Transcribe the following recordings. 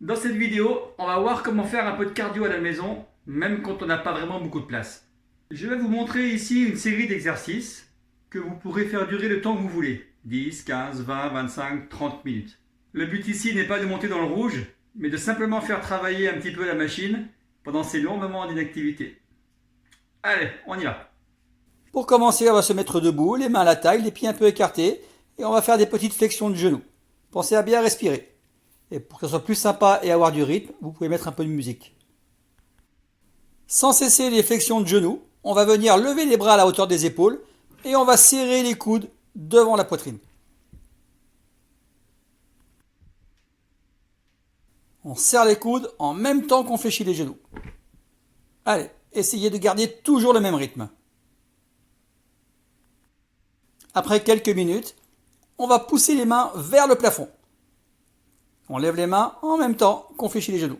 Dans cette vidéo, on va voir comment faire un peu de cardio à la maison, même quand on n'a pas vraiment beaucoup de place. Je vais vous montrer ici une série d'exercices que vous pourrez faire durer le temps que vous voulez. 10, 15, 20, 25, 30 minutes. Le but ici n'est pas de monter dans le rouge, mais de simplement faire travailler un petit peu la machine pendant ces longs moments d'inactivité. Allez, on y va. Pour commencer, on va se mettre debout, les mains à la taille, les pieds un peu écartés, et on va faire des petites flexions de genoux. Pensez à bien respirer. Et pour que ce soit plus sympa et avoir du rythme, vous pouvez mettre un peu de musique. Sans cesser les flexions de genoux, on va venir lever les bras à la hauteur des épaules et on va serrer les coudes devant la poitrine. On serre les coudes en même temps qu'on fléchit les genoux. Allez, essayez de garder toujours le même rythme. Après quelques minutes, on va pousser les mains vers le plafond. On lève les mains en même temps qu'on fléchit les genoux.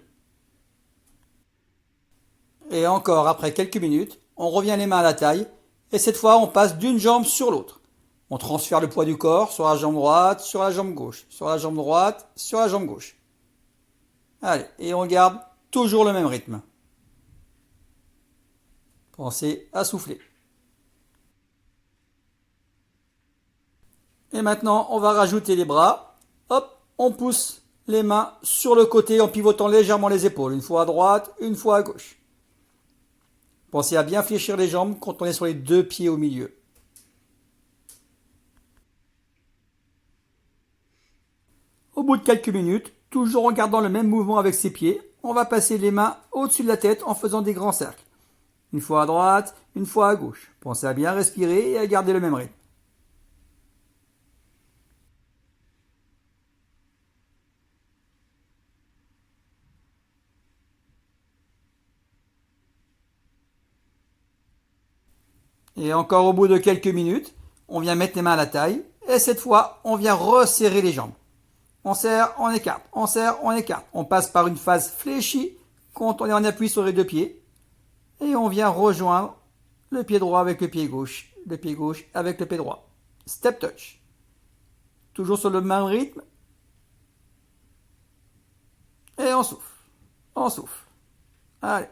Et encore après quelques minutes, on revient les mains à la taille et cette fois on passe d'une jambe sur l'autre. On transfère le poids du corps sur la jambe droite, sur la jambe gauche, sur la jambe droite, sur la jambe gauche. Allez, et on garde toujours le même rythme. Pensez à souffler. Et maintenant, on va rajouter les bras. Hop, on pousse les mains sur le côté en pivotant légèrement les épaules. Une fois à droite, une fois à gauche. Pensez à bien fléchir les jambes quand on est sur les deux pieds au milieu. Au bout de quelques minutes, toujours en gardant le même mouvement avec ses pieds, on va passer les mains au-dessus de la tête en faisant des grands cercles. Une fois à droite, une fois à gauche. Pensez à bien respirer et à garder le même rythme. Et encore au bout de quelques minutes, on vient mettre les mains à la taille et cette fois, on vient resserrer les jambes. On serre, on écarte, on serre, on écarte. On passe par une phase fléchie quand on est en appui sur les deux pieds et on vient rejoindre le pied droit avec le pied gauche avec le pied droit. Step touch. Toujours sur le même rythme. Et on souffle. On souffle. Allez.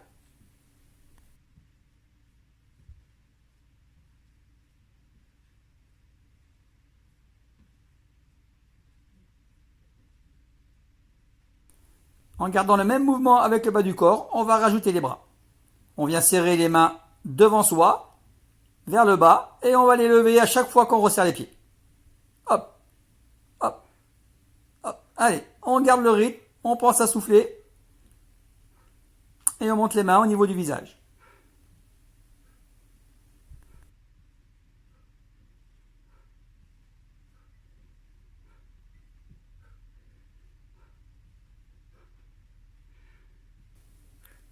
En gardant le même mouvement avec le bas du corps, on va rajouter les bras. On vient serrer les mains devant soi, vers le bas, et on va les lever à chaque fois qu'on resserre les pieds. Hop, hop, hop. Allez, on garde le rythme, on pense à souffler, et on monte les mains au niveau du visage.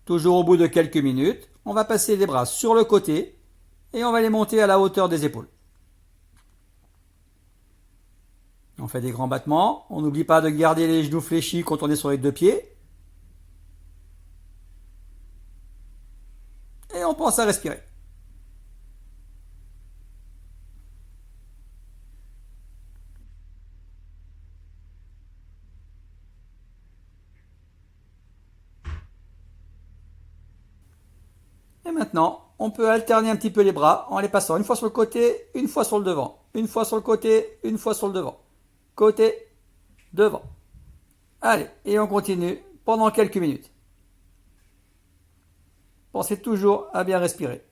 Toujours au bout de quelques minutes, on va passer les bras sur le côté et on va les monter à la hauteur des épaules. On fait des grands battements. On n'oublie pas de garder les genoux fléchis quand on est sur les deux pieds. Et on pense à respirer. Et maintenant, on peut alterner un petit peu les bras en les passant une fois sur le côté, une fois sur le devant. Une fois sur le côté, une fois sur le devant. Côté, devant. Allez, et on continue pendant quelques minutes. Pensez toujours à bien respirer.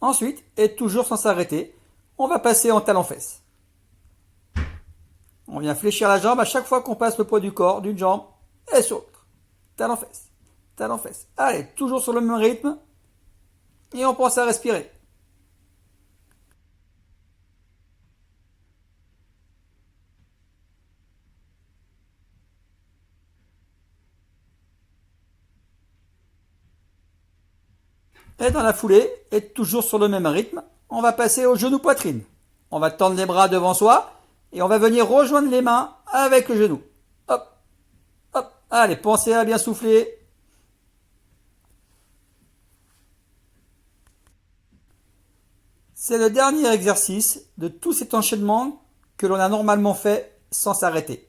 Ensuite, et toujours sans s'arrêter, on va passer en talon-fesse. On vient fléchir la jambe à chaque fois qu'on passe le poids du corps d'une jambe et sur l'autre. Talon-fesse, talon-fesse. Allez, toujours sur le même rythme. Et on pense à respirer. Et dans la foulée, et toujours sur le même rythme, on va passer au genou poitrine. On va tendre les bras devant soi et on va venir rejoindre les mains avec le genou. Hop, hop. Allez, pensez à bien souffler. C'est le dernier exercice de tout cet enchaînement que l'on a normalement fait sans s'arrêter.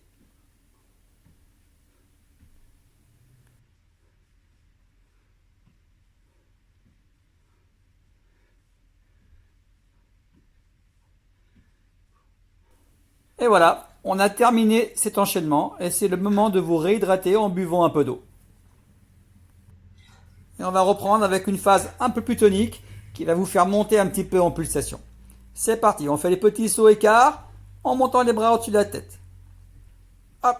Et voilà, on a terminé cet enchaînement et c'est le moment de vous réhydrater en buvant un peu d'eau. Et on va reprendre avec une phase un peu plus tonique qui va vous faire monter un petit peu en pulsation. C'est parti, on fait les petits sauts écarts en montant les bras au-dessus de la tête. Hop,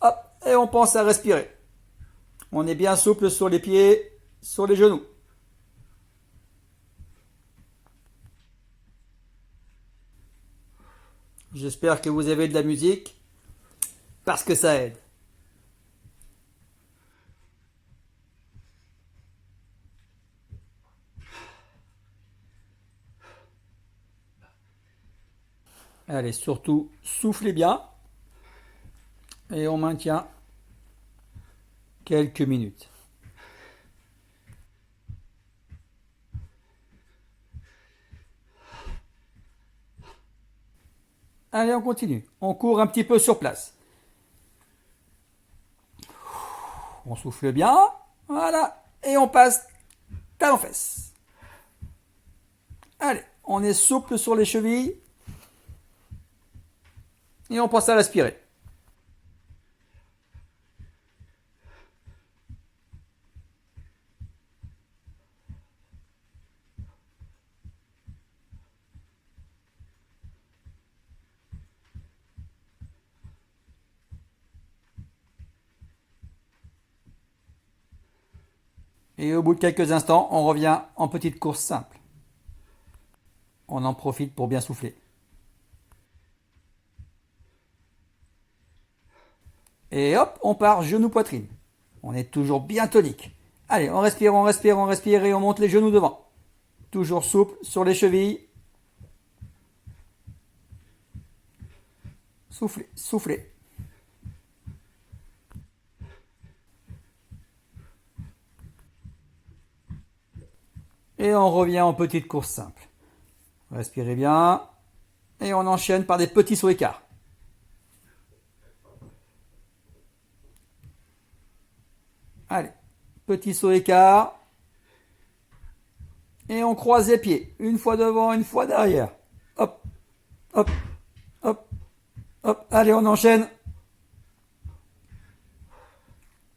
hop, et on pense à respirer. On est bien souple sur les pieds, sur les genoux. J'espère que vous avez de la musique parce que ça aide. Allez, surtout, soufflez bien. Et on maintient quelques minutes. Allez, on continue. On court un petit peu sur place. On souffle bien. Voilà. Et on passe talons-fesses. Allez, on est souple sur les chevilles. Et on pense à respirer. Et au bout de quelques instants, on revient en petite course simple. On en profite pour bien souffler. Et hop, on part genou-poitrine. On est toujours bien tonique. Allez, on respire, on respire, on respire et on monte les genoux devant. Toujours souple sur les chevilles. Soufflez, soufflez. Et on revient en petite course simple. Respirez bien. Et on enchaîne par des petits sauts écarts. Allez, petit saut écart. Et on croise les pieds. Une fois devant, une fois derrière. Hop, hop, hop, hop. Allez, on enchaîne.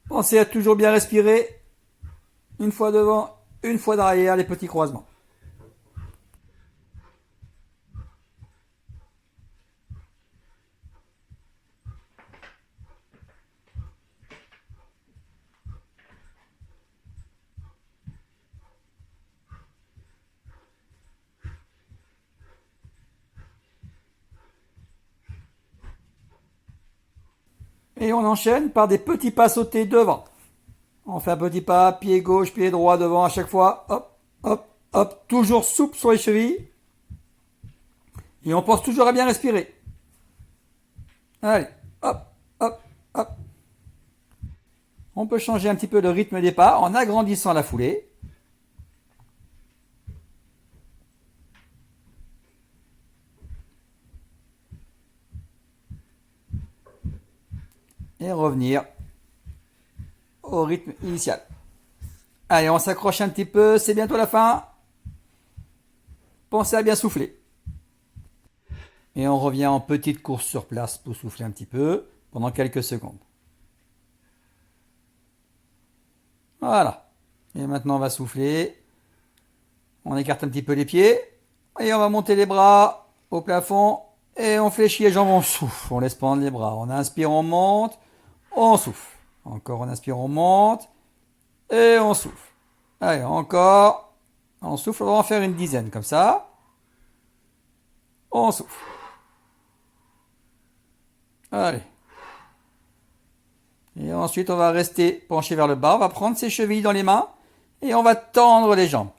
Pensez à toujours bien respirer. Une fois devant, une fois derrière, les petits croisements. Et on enchaîne par des petits pas sautés devant. On fait un petit pas, pied gauche, pied droit devant à chaque fois. Hop, hop, hop. Toujours souple sur les chevilles. Et on pense toujours à bien respirer. Allez, hop, hop, hop. On peut changer un petit peu le rythme des pas en agrandissant la foulée. Et revenir au rythme initial. Allez, on s'accroche un petit peu, c'est bientôt la fin. Pensez à bien souffler. Et on revient en petite course sur place pour souffler un petit peu pendant quelques secondes. Voilà. Et maintenant on va souffler. On écarte un petit peu les pieds. Et on va monter les bras au plafond. Et on fléchit les jambes, on souffle. On laisse pendre les bras. On inspire, on monte. On souffle. Encore on inspire, on monte. Et on souffle. Allez, encore. On souffle, on va en faire une dizaine comme ça. On souffle. Allez. Et ensuite, on va rester penché vers le bas. On va prendre ses chevilles dans les mains et on va tendre les jambes.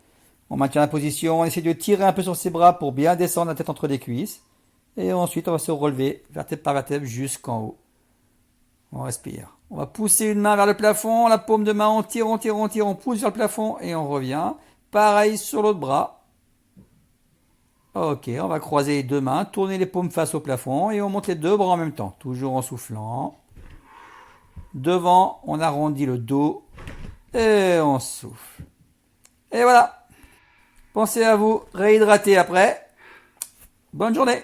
On maintient la position, on essaie de tirer un peu sur ses bras pour bien descendre la tête entre les cuisses. Et ensuite, on va se relever vertèbre par vertèbre jusqu'en haut. On respire. On va pousser une main vers le plafond, la paume de main, on tire, on tire, on tire, on pousse vers le plafond et on revient. Pareil sur l'autre bras. Ok, on va croiser les deux mains, tourner les paumes face au plafond et on monte les deux bras en même temps, toujours en soufflant. Devant, on arrondit le dos et on souffle. Et voilà. Pensez à vous réhydrater après. Bonne journée.